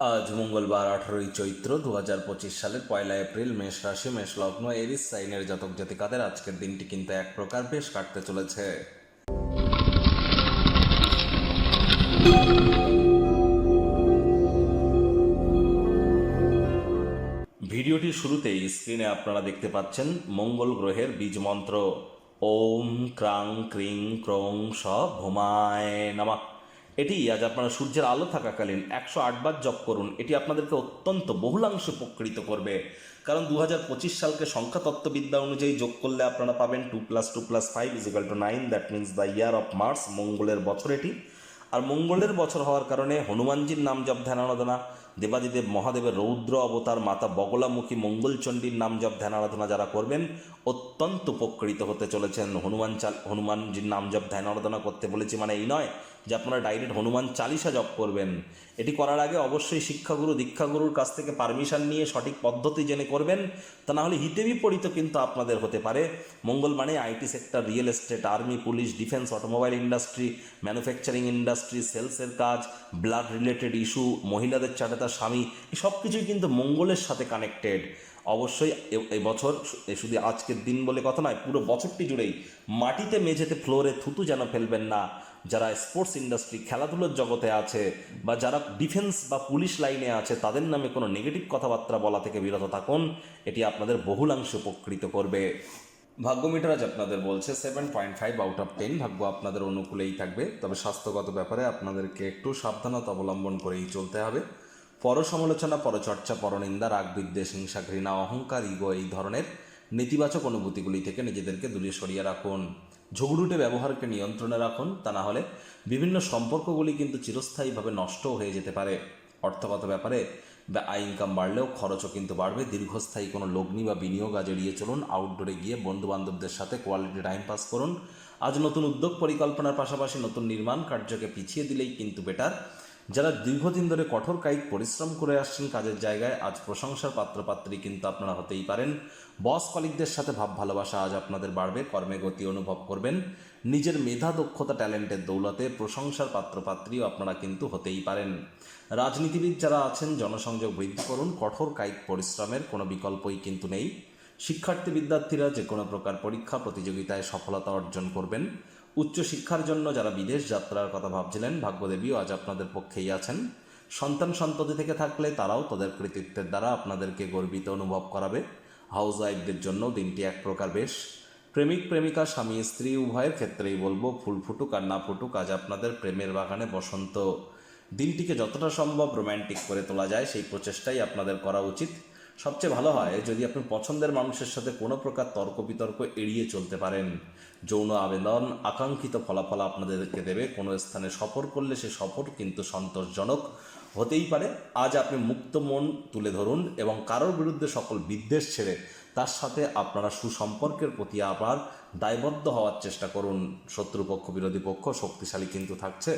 আজ মঙ্গলবার 18 চৈত্র 2025 সালের 1 এপ্রিল। মেষ রাশি, মেষ লগ্ন, এরিস সাইনের জাতক জাতিকাদের আজকের দিনটি কিন্তু এক প্রকার বেশ কাটতে চলেছে। ভিডিওটির শুরুতেই স্ক্রিনে আপনারা দেখতে পাচ্ছেন মঙ্গল গ্রহের বীজ মন্ত্র ওম ক্রাং ক্রিং ক্রং স ভূমায় নমঃ। এটি আজ আপনারা সূর্যের আলো থাকাকালীন 108 বার জপ করুন। এটি আপনাদেরকে অত্যন্ত বহুলাংশে উপকৃত করবে, কারণ 2025 সালকে সংখ্যাতত্ত্ববিদ্যা অনুযায়ী যোগ করলে আপনারা পাবেন 2+2+5 = 9। That means the year of Mars, মঙ্গলের বছর এটি। আর মঙ্গলের বছর হওয়ার কারণে হনুমানজির নাম জপ ধ্যান আরাধনা, দেবাদিদেব মহাদেবের রৌদ্র অবতার মাতা বগলামুখী মঙ্গলচণ্ডীর নাম জপ ধ্যান আরাধনা যারা করবেন অত্যন্ত উপকৃত হতে চলেছেন। হনুমানজির নাম জপ ধ্যান আরাধনা করতে বলেছি মানে এই নয় যে আপনারা ডাইরেক্ট হনুমান চালিসা জপ করবেন। এটি করার আগে অবশ্যই শিক্ষাগুরু দীক্ষাগুরুর কাছ থেকে পারমিশন নিয়ে সঠিক পদ্ধতি জেনে করবেন, তা না হলে হিতে বিপরীত কিন্তু আপনাদের হতে পারে। মঙ্গল মানে IT sector, real estate, army, police, defence, automobile industry, manufacturing industry, সেলসের কাজ, ব্লাড রিলেটেড ইস্যু, মহিলাদের চাটে তার স্বামী, এই সব কিছুই কিন্তু মঙ্গলের সাথে কানেক্টেড। অবশ্যই এই বছর শুধু আজকের দিন বলে কথা নয়, পুরো বছরটি জুড়েই মাটিতে মেঝেতে ফ্লোরে থুতু যেন ফেলবেন না। যারা স্পোর্টস ইন্ডাস্ট্রি, খেলাধুলোর জগতে আছে বা যারা ডিফেন্স বা পুলিশ লাইনে আছে তাদের নামে কোনো নেগেটিভ কথাবার্তা বলা থেকে বিরত থাকুন। এটি আপনাদের বহুলাংশে উপকৃত করবে। ভাগ্য মিটার আজ আপনাদের বলছে 7.5/10। ভাগ্য আপনাদের অনুকূলেই থাকবে, তবে স্বাস্থ্যগত ব্যাপারে আপনাদেরকে একটু সাবধানতা অবলম্বন করেই চলতে হবে। পরসমালোচনা, পরচর্চা, পরনিন্দা, রাগ, বিদ্বেষ, হিংসা, ঘৃণা, অহংকার, ইগো এই ধরনের নেতিবাচক অনুভূতিগুলি থেকে নিজেদেরকে দূরে সরিয়ে রাখুন। ঝগড়ুটে ব্যবহারকে নিয়ন্ত্রণে রাখুন, তা না হলে বিভিন্ন সম্পর্কগুলি কিন্তু চিরস্থায়ীভাবে নষ্ট হয়ে যেতে পারে। অর্থগত ব্যাপারে আয় ইনকাম বাড়লেও খরচও কিন্তু বাড়বে। দীর্ঘস্থায়ী কোনো লগ্নি বা বিনিয়োগ আজ এড়িয়ে চলুন। আউটডোরে গিয়ে বন্ধুবান্ধবদের সাথে কোয়ালিটি টাইম পাস করুন। আজ নতুন উদ্যোগ পরিকল্পনার পাশাপাশি নতুন নির্মাণ কার্যকে পিছিয়ে দিলেই কিন্তু বেটার। যারা দীর্ঘদিন ধরে কঠোর কায়িক পরিশ্রম করে আসছেন কাজের জায়গায়, আজ প্রশংসার পাত্রপাত্রী কিন্তু আপনারা হতেই পারেন। বস কলিগদের সাথে ভাব ভালোবাসা আজ আপনাদের বাড়বে। কর্মে গতি অনুভব করবেন। নিজের মেধা, দক্ষতা, ট্যালেন্টের দৌলতে প্রশংসার পাত্রপাত্রীও আপনারা কিন্তু হতেই পারেন। রাজনীতিবিদ যারা আছেন জনসংযোগ বৃদ্ধি করুন। কঠোর কায়িক পরিশ্রমের কোনো বিকল্পই কিন্তু নেই। শিক্ষার্থী বিদ্যার্থীরা যে কোনো প্রকার পরীক্ষা প্রতিযোগিতায় সফলতা অর্জন করবেন। উচ্চশিক্ষার জন্য যারা বিদেশ যাত্রার কথা ভাবছিলেন, ভাগ্যদেবীও আজ আপনাদের পক্ষেই আছেন। সন্তান সন্ততি থেকে থাকলে তারাও তাদের কৃতিত্বের দ্বারা আপনাদেরকে গর্বিত অনুভব করাবে। হাউস ওয়াইফদের জন্য দিনটি এক প্রকার বেশ। প্রেমিক প্রেমিকা, স্বামী স্ত্রী উভয়ের ক্ষেত্রেই বলবো, ফুল ফুটুক আর না ফুটুক, আজ আপনাদের প্রেমের বাগানে বসন্ত। দিনটিকে যতটা সম্ভব রোম্যান্টিক করে তোলা যায় সেই প্রচেষ্টাই আপনাদের করা উচিত। সবচেয়ে ভালো হয় যদি আপনি পছন্দের মানুষের সাথে কোনো প্রকার তর্ক বিতর্ক এড়িয়ে চলতে পারেন। যৌন আবেদন আকাঙ্ক্ষিত ফলাফল আপনাদেরকে দেবে। কোনো স্থানে সফর করলে সে সফর কিন্তু সন্তোষজনক হতেই পারে। আজ আপনি মুক্ত মন তুলে ধরুন এবং কারোর বিরুদ্ধে সকল বিদ্বেষ ছেড়ে তার সাথে আপনারা সুসম্পর্কের প্রতি আবার দায়বদ্ধ হওয়ার চেষ্টা করুন। শত্রুপক্ষ, বিরোধী পক্ষ শক্তিশালী কিন্তু থাকছে।